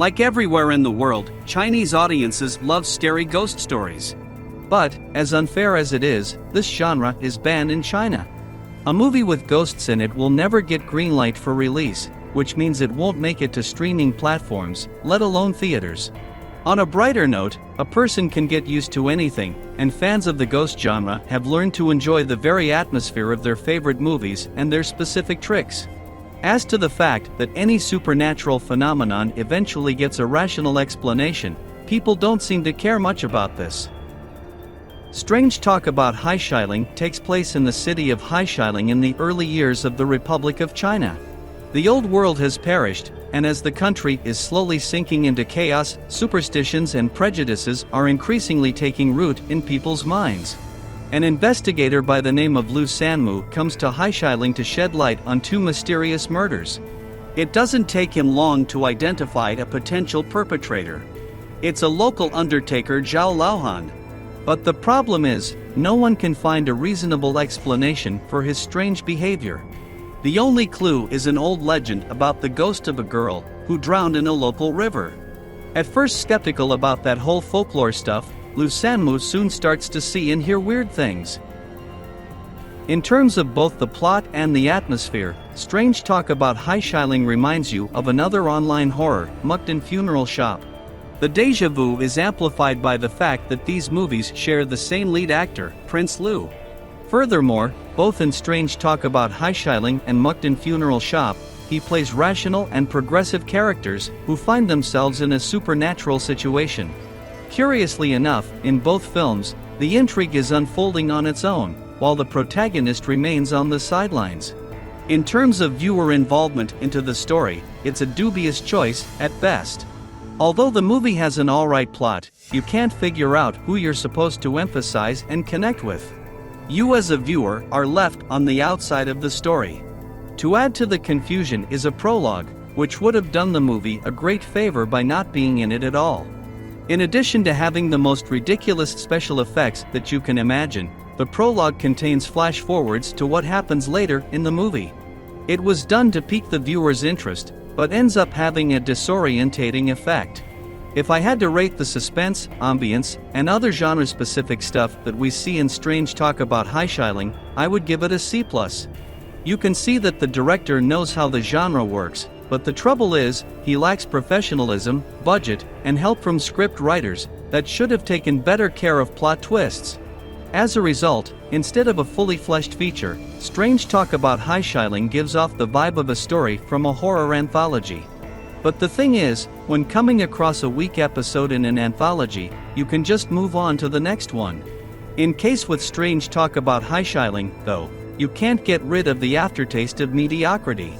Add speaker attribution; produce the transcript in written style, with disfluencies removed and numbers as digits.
Speaker 1: Like everywhere in the world, Chinese audiences love scary ghost stories.
Speaker 2: But, as unfair as it is, this genre is banned in China. A movie with ghosts in it will never get green light for release, which means it won't make it to streaming platforms, let alone theaters. On a brighter note, a person can get used to anything, and fans of the ghost genre have learned to enjoy the very atmosphere of their favorite movies and their specific tricks. As to the fact that any supernatural phenomenon eventually gets a rational explanation, people don't seem to care much about this. Strange talk about Heishiling takes place in the city of Heishiling in the early years of the Republic of China. The old world has perished, and as the country is slowly sinking into chaos, superstitions and prejudices are increasingly taking root in people's minds. An investigator by the name of Lu Sanmu comes to Heishiling to shed light on two mysterious murders.
Speaker 1: It doesn't take him long to identify a potential perpetrator. It's a local undertaker, Zhao Laohan.
Speaker 2: But the problem is, no one can find a reasonable explanation for his strange behavior.
Speaker 1: The only clue is an old legend about the ghost of a girl who drowned in a local river.
Speaker 2: At first skeptical about that whole folklore stuff, Lu Sanmu soon starts to see and hear weird things. In terms of both the plot and the atmosphere, Strange Talk About Heishiling reminds you of another online horror, Mukden Funeral Shop. The déjà vu is amplified by the fact that these movies share the same lead actor, Prince Lu. Furthermore, both in Strange Talk About Heishiling and Mukden Funeral Shop, he plays rational and progressive characters who find themselves in a supernatural situation. Curiously enough, in both films, the intrigue is unfolding on its own, while the protagonist remains on the sidelines. In terms of viewer involvement into the story, it's a dubious choice, at best. Although the movie has an alright plot, you can't figure out who you're supposed to emphasize and connect with. You as a viewer are left on the outside of the story. To add to the confusion is a prologue, which would have done the movie a great favor by not being in it at all. In addition to having the most ridiculous special effects that you can imagine, the prologue contains flash forwards to what happens later in the movie. It was done to pique the viewer's interest, but ends up having a disorientating effect. If I had to rate the suspense, ambience, and other genre-specific stuff that we see in Strange Talk About Heishiling, I would give it a C+. You can see that the director knows how the genre works, but the trouble is, he lacks professionalism, budget, and help from script writers that should have taken better care of plot twists. As a result, instead of a fully fleshed feature, Strange Talk About Heishiling gives off the vibe of a story from a horror anthology. But the thing is, when coming across a weak episode in an anthology, you can just move on to the next one. In case with Strange Talk About Heishiling, though, you can't get rid of the aftertaste of mediocrity.